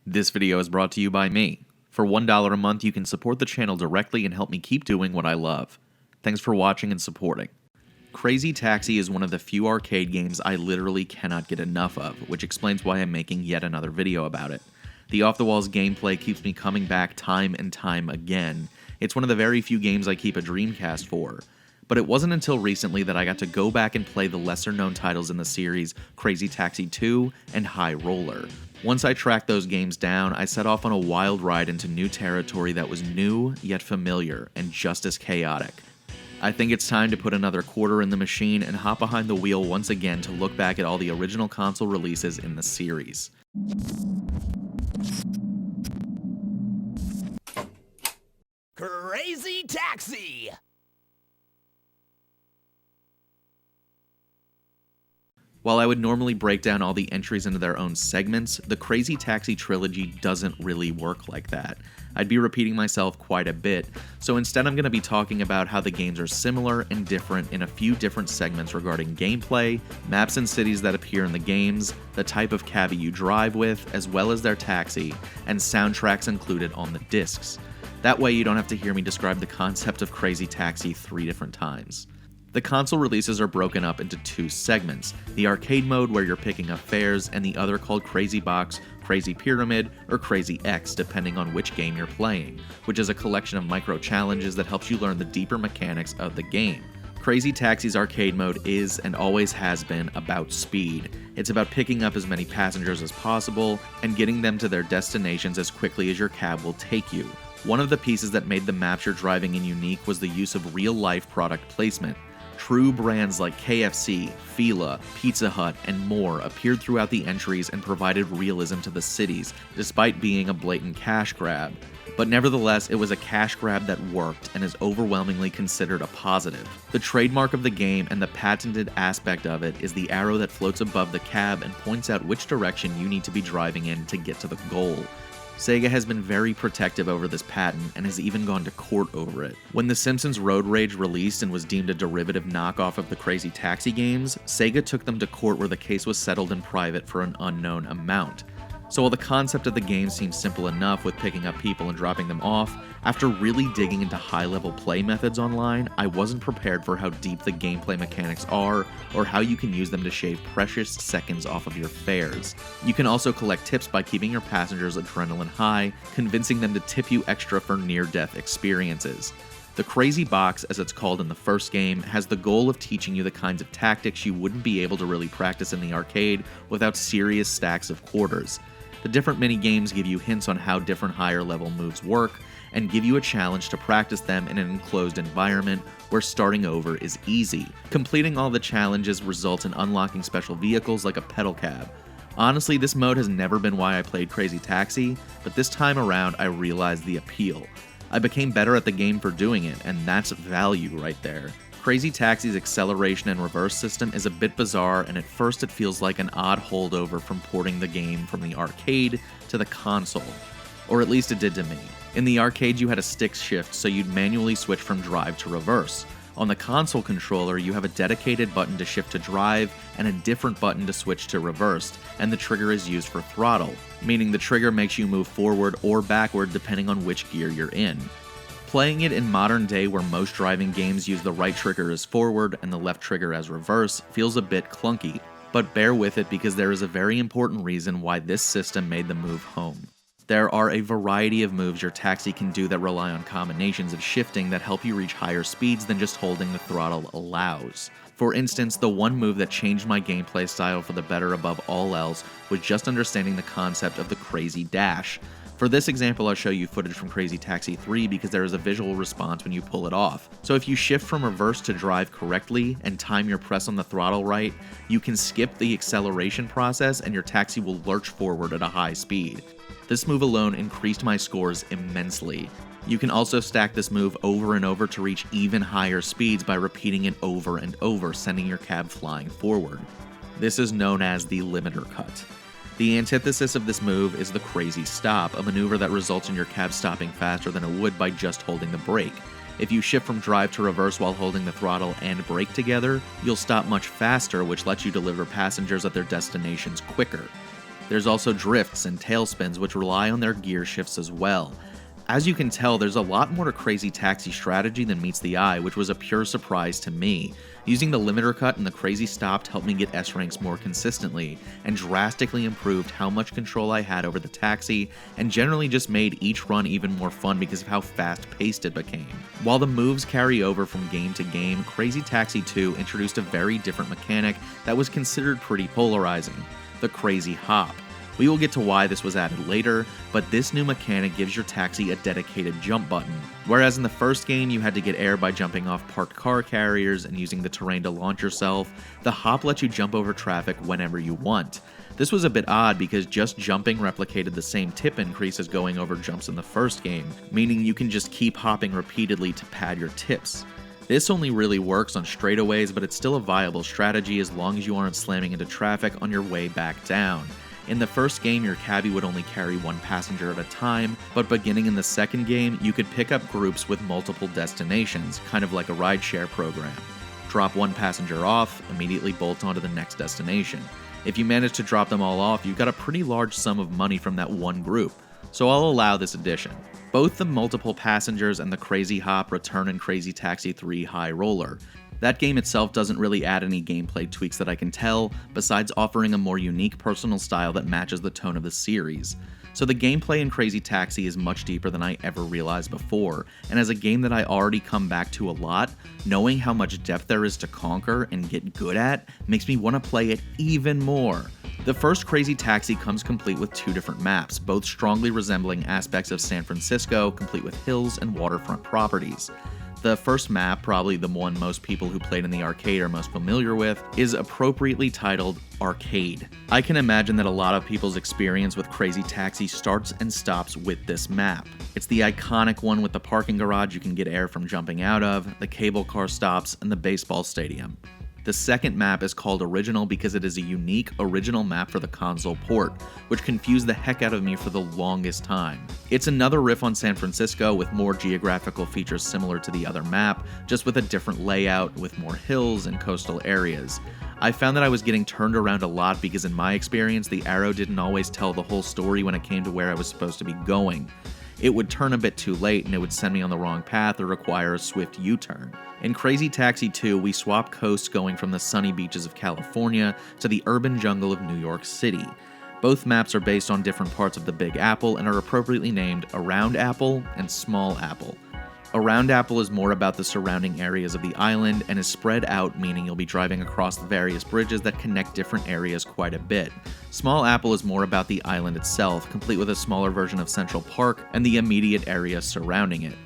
This video is brought to you by me. For $1 a month, you can support the channel directly and help me keep doing what I love. Thanks for watching and supporting. Crazy Taxi is one of the few arcade games I literally cannot get enough of, which explains why I'm making yet another video about it. The off-the-walls gameplay keeps me coming back time and time again. It's one of the very few games I keep a Dreamcast for. But it wasn't until recently that I got to go back and play the lesser-known titles in the series, Crazy Taxi 2 and High Roller. Once I tracked those games down, I set off on a wild ride into new territory that was new, yet familiar, and just as chaotic. I think it's time to put another quarter in the machine and hop behind the wheel once again to look back at all the original console releases in the series. Crazy Taxi! While I would normally break down all the entries into their own segments, the Crazy Taxi trilogy doesn't really work like that. I'd be repeating myself quite a bit, so instead I'm going to be talking about how the games are similar and different in a few different segments regarding gameplay, maps and cities that appear in the games, the type of cabbie you drive with, as well as their taxi, and soundtracks included on the discs. That way you don't have to hear me describe the concept of Crazy Taxi 3 different times. The console releases are broken up into two segments, the arcade mode where you're picking up fares and the other called Crazy Box, Crazy Pyramid, or Crazy X depending on which game you're playing, which is a collection of micro challenges that helps you learn the deeper mechanics of the game. Crazy Taxi's arcade mode is and always has been about speed. It's about picking up as many passengers as possible and getting them to their destinations as quickly as your cab will take you. One of the pieces that made the maps you're driving in unique was the use of real-life product placement. True brands like KFC, Fila, Pizza Hut, and more appeared throughout the entries and provided realism to the cities, despite being a blatant cash grab. But nevertheless, it was a cash grab that worked and is overwhelmingly considered a positive. The trademark of the game and the patented aspect of it is the arrow that floats above the cab and points out which direction you need to be driving in to get to the goal. Sega has been very protective over this patent and has even gone to court over it. When The Simpsons Road Rage released and was deemed a derivative knockoff of the Crazy Taxi games, Sega took them to court where the case was settled in private for an unknown amount. So while the concept of the game seems simple enough with picking up people and dropping them off, after really digging into high-level play methods online, I wasn't prepared for how deep the gameplay mechanics are or how you can use them to shave precious seconds off of your fares. You can also collect tips by keeping your passengers adrenaline high, convincing them to tip you extra for near-death experiences. The Crazy Box, as it's called in the first game, has the goal of teaching you the kinds of tactics you wouldn't be able to really practice in the arcade without serious stacks of quarters. The different mini-games give you hints on how different higher-level moves work, and give you a challenge to practice them in an enclosed environment where starting over is easy. Completing all the challenges results in unlocking special vehicles like a pedal cab. Honestly, this mode has never been why I played Crazy Taxi, but this time around I realized the appeal. I became better at the game for doing it, and that's value right there. Crazy Taxi's acceleration and reverse system is a bit bizarre, and at first it feels like an odd holdover from porting the game from the arcade to the console. Or at least it did to me. In the arcade you had a stick shift, so you'd manually switch from drive to reverse. On the console controller you have a dedicated button to shift to drive, and a different button to switch to reversed, and the trigger is used for throttle, meaning the trigger makes you move forward or backward depending on which gear you're in. Playing it in modern day where most driving games use the right trigger as forward and the left trigger as reverse feels a bit clunky, but bear with it because there is a very important reason why this system made the move home. There are a variety of moves your taxi can do that rely on combinations of shifting that help you reach higher speeds than just holding the throttle allows. For instance, the one move that changed my gameplay style for the better above all else was just understanding the concept of the Crazy Dash. For this example, I'll show you footage from Crazy Taxi 3 because there is a visual response when you pull it off. So if you shift from reverse to drive correctly and time your press on the throttle right, you can skip the acceleration process and your taxi will lurch forward at a high speed. This move alone increased my scores immensely. You can also stack this move over and over to reach even higher speeds by repeating it over and over, sending your cab flying forward. This is known as the limiter cut. The antithesis of this move is the Crazy Stop, a maneuver that results in your cab stopping faster than it would by just holding the brake. If you shift from drive to reverse while holding the throttle and brake together, you'll stop much faster, which lets you deliver passengers at their destinations quicker. There's also drifts and tailspins, which rely on their gear shifts as well. As you can tell, there's a lot more to Crazy Taxi strategy than meets the eye, which was a pure surprise to me. Using the limiter cut and the crazy stop helped me get S ranks more consistently, and drastically improved how much control I had over the taxi, and generally just made each run even more fun because of how fast paced it became. While the moves carry over from game to game, Crazy Taxi 2 introduced a very different mechanic that was considered pretty polarizing: the Crazy Hop. We will get to why this was added later, but this new mechanic gives your taxi a dedicated jump button. Whereas in the first game you had to get air by jumping off parked car carriers and using the terrain to launch yourself, the hop lets you jump over traffic whenever you want. This was a bit odd because just jumping replicated the same tip increase as going over jumps in the first game, meaning you can just keep hopping repeatedly to pad your tips. This only really works on straightaways, but it's still a viable strategy as long as you aren't slamming into traffic on your way back down. In the first game, your cabbie would only carry one passenger at a time, but beginning in the second game, you could pick up groups with multiple destinations, kind of like a rideshare program. Drop one passenger off, immediately bolt onto the next destination. If you manage to drop them all off, you've got a pretty large sum of money from that one group, so I'll allow this addition. Both the multiple passengers and the Crazy Hop return in Crazy Taxi 3 High Roller. That game itself doesn't really add any gameplay tweaks that I can tell, besides offering a more unique personal style that matches the tone of the series. So the gameplay in Crazy Taxi is much deeper than I ever realized before, and as a game that I already come back to a lot, knowing how much depth there is to conquer and get good at makes me want to play it even more. The first Crazy Taxi comes complete with two different maps, both strongly resembling aspects of San Francisco, complete with hills and waterfront properties. The first map, probably the one most people who played in the arcade are most familiar with, is appropriately titled Arcade. I can imagine that a lot of people's experience with Crazy Taxi starts and stops with this map. It's the iconic one with the parking garage you can get air from jumping out of, the cable car stops, and the baseball stadium. The second map is called Original because it is a unique original map for the console port, which confused the heck out of me for the longest time. It's another riff on San Francisco with more geographical features similar to the other map, just with a different layout with more hills and coastal areas. I found that I was getting turned around a lot because in my experience the arrow didn't always tell the whole story when it came to where I was supposed to be going. It would turn a bit too late and it would send me on the wrong path or require a swift U-turn. In Crazy Taxi 2, we swap coasts going from the sunny beaches of California to the urban jungle of New York City. Both maps are based on different parts of the Big Apple and are appropriately named Around Apple and Small Apple. Around Apple is more about the surrounding areas of the island and is spread out, meaning you'll be driving across the various bridges that connect different areas quite a bit. Small Apple is more about the island itself, complete with a smaller version of Central Park and the immediate area surrounding it.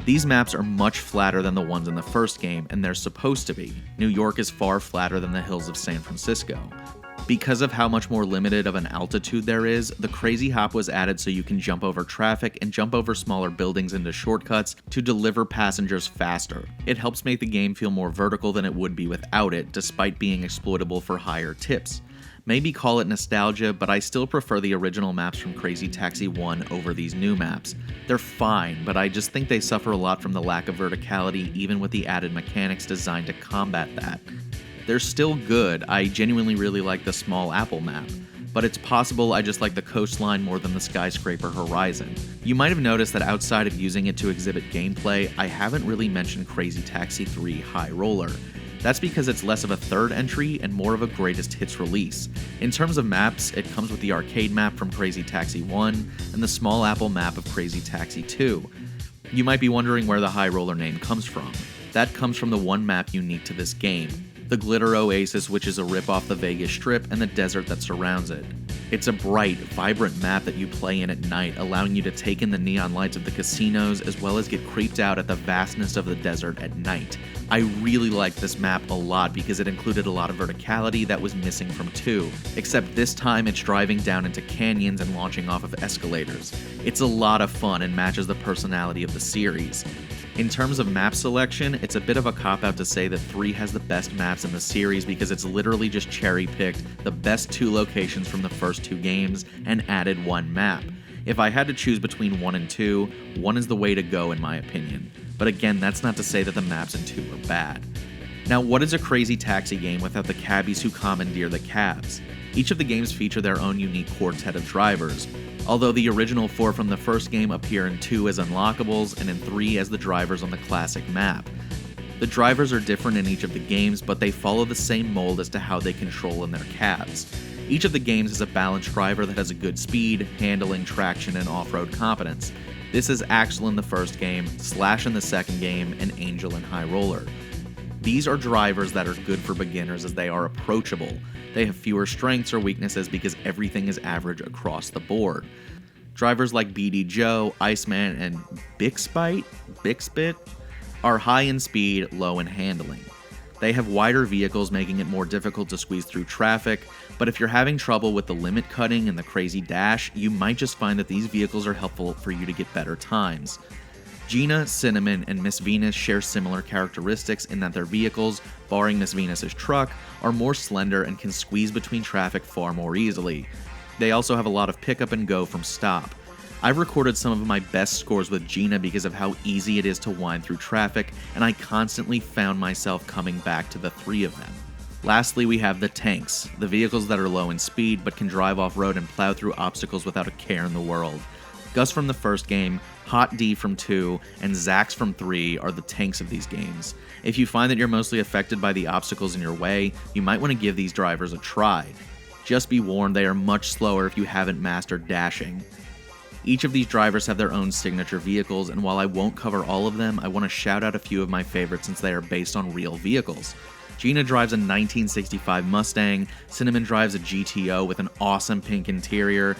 These maps are much flatter than the ones in the first game, and they're supposed to be. New York is far flatter than the hills of San Francisco. Because of how much more limited of an altitude there is, the Crazy Hop was added so you can jump over traffic and jump over smaller buildings into shortcuts to deliver passengers faster. It helps make the game feel more vertical than it would be without it, despite being exploitable for higher tips. Maybe call it nostalgia, but I still prefer the original maps from Crazy Taxi 1 over these new maps. They're fine, but I just think they suffer a lot from the lack of verticality, even with the added mechanics designed to combat that. They're still good. I genuinely really like the Small Apple map, but it's possible I just like the coastline more than the skyscraper horizon. You might have noticed that outside of using it to exhibit gameplay, I haven't really mentioned Crazy Taxi 3 High Roller. That's because it's less of a third entry and more of a greatest hits release. In terms of maps, it comes with the arcade map from Crazy Taxi 1 and the Small Apple map of Crazy Taxi 2. You might be wondering where the High Roller name comes from. That comes from the one map unique to this game, the Glitter Oasis, which is a rip off the Vegas Strip and the desert that surrounds it. It's a bright, vibrant map that you play in at night, allowing you to take in the neon lights of the casinos as well as get creeped out at the vastness of the desert at night. I really like this map a lot because it included a lot of verticality that was missing from 2, except this time it's driving down into canyons and launching off of escalators. It's a lot of fun and matches the personality of the series. In terms of map selection, it's a bit of a cop-out to say that 3 has the best maps in the series because it's literally just cherry-picked the best 2 locations from the first 2 games and added one map. If I had to choose between 1 and 2, 1 is the way to go in my opinion. But again, that's not to say that the maps in 2 are bad. Now, what is a Crazy Taxi game without the cabbies who commandeer the cabs? Each of the games feature their own unique quartet of drivers, although the original 4 from the first game appear in 2 as unlockables and in 3 as the drivers on the classic map. The drivers are different in each of the games, but they follow the same mold as to how they control in their cabs. Each of the games has a balanced driver that has a good speed, handling, traction, and off-road competence. This is Axel in the first game, Slash in the second game, and Angel in High Roller. These are drivers that are good for beginners as they are approachable. They have fewer strengths or weaknesses because everything is average across the board. Drivers like BD Joe, Iceman, and Bixbit are high in speed, low in handling. They have wider vehicles, making it more difficult to squeeze through traffic, but if you're having trouble with the limit cutting and the crazy dash, you might just find that these vehicles are helpful for you to get better times. Gina, Cinnamon, and Miss Venus share similar characteristics in that their vehicles, barring Miss Venus's truck, are more slender and can squeeze between traffic far more easily. They also have a lot of pick up and go from stop. I've recorded some of my best scores with Gina because of how easy it is to wind through traffic, and I constantly found myself coming back to the 3 of them. Lastly, we have the tanks, the vehicles that are low in speed but can drive off-road and plow through obstacles without a care in the world. Gus from the first game, Hot D from 2, and Zax from 3 are the tanks of these games. If you find that you're mostly affected by the obstacles in your way, you might want to give these drivers a try. Just be warned, they are much slower if you haven't mastered dashing. Each of these drivers have their own signature vehicles, and while I won't cover all of them, I want to shout out a few of my favorites since they are based on real vehicles. Gina drives a 1965 Mustang, Cinnamon drives a GTO with an awesome pink interior,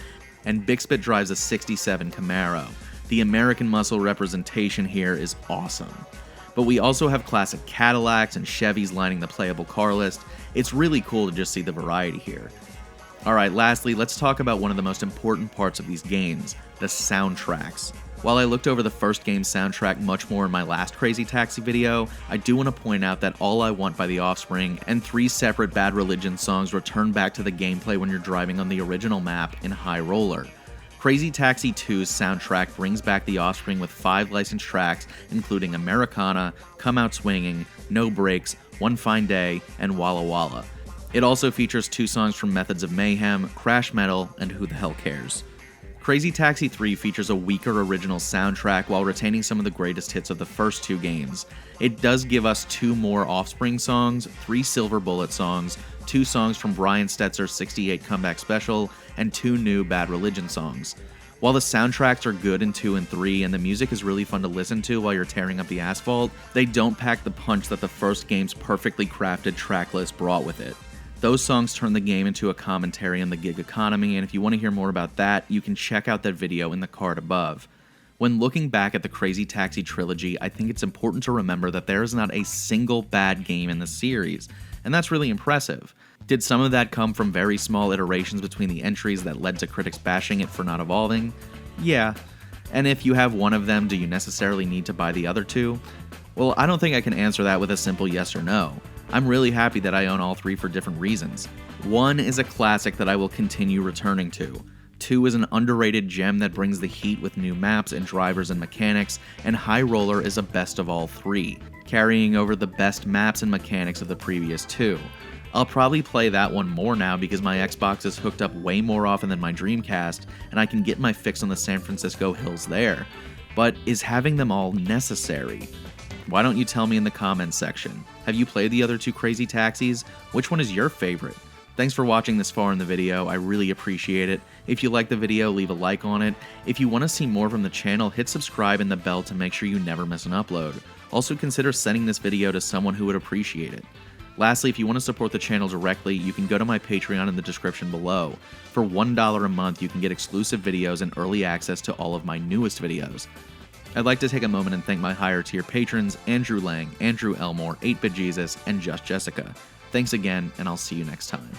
and Bixbit drives a 67 Camaro. The American muscle representation here is awesome. But we also have classic Cadillacs and Chevys lining the playable car list. It's really cool to just see the variety here. Alright, lastly, let's talk about one of the most important parts of these games, the soundtracks. While I looked over the first game's soundtrack much more in my last Crazy Taxi video, I do want to point out that All I Want by The Offspring and 3 separate Bad Religion songs return back to the gameplay when you're driving on the original map in High Roller. Crazy Taxi 2's soundtrack brings back The Offspring with 5 licensed tracks, including Americana, Come Out Swinging, No Brakes, One Fine Day, and Walla Walla. It also features 2 songs from Methods of Mayhem, Crash Metal, and Who the Hell Cares. Crazy Taxi 3 features a weaker original soundtrack while retaining some of the greatest hits of the first 2 games. It does give us 2 more Offspring songs, 3 Silver Bullet songs, 2 songs from Brian Stetzer's 68 Comeback Special, and 2 new Bad Religion songs. While the soundtracks are good in 2 and 3 and the music is really fun to listen to while you're tearing up the asphalt, they don't pack the punch that the first game's perfectly crafted track list brought with it. Those songs turn the game into a commentary on the gig economy, and if you want to hear more about that, you can check out that video in the card above. When looking back at the Crazy Taxi trilogy, I think it's important to remember that there is not a single bad game in the series, and that's really impressive. Did some of that come from very small iterations between the entries that led to critics bashing it for not evolving? Yeah. And if you have one of them, do you necessarily need to buy the other 2? Well, I don't think I can answer that with a simple yes or no. I'm really happy that I own all 3 for different reasons. 1 is a classic that I will continue returning to. 2 is an underrated gem that brings the heat with new maps and drivers and mechanics, and High Roller is a best of all 3, carrying over the best maps and mechanics of the previous 2. I'll probably play that one more now because my Xbox is hooked up way more often than my Dreamcast, and I can get my fix on the San Francisco hills there. But is having them all necessary? Why don't you tell me in the comments section? Have you played the other 2 Crazy Taxis? Which one is your favorite? Thanks for watching this far in the video, I really appreciate it. If you liked the video, leave a like on it. If you want to see more from the channel, hit subscribe and the bell to make sure you never miss an upload. Also consider sending this video to someone who would appreciate it. Lastly, if you want to support the channel directly, you can go to my Patreon in the description below. For $1 a month, you can get exclusive videos and early access to all of my newest videos. I'd like to take a moment and thank my higher tier patrons, Andrew Lang, Andrew Elmore, 8-Bit Jesus, and Just Jessica. Thanks again, and I'll see you next time.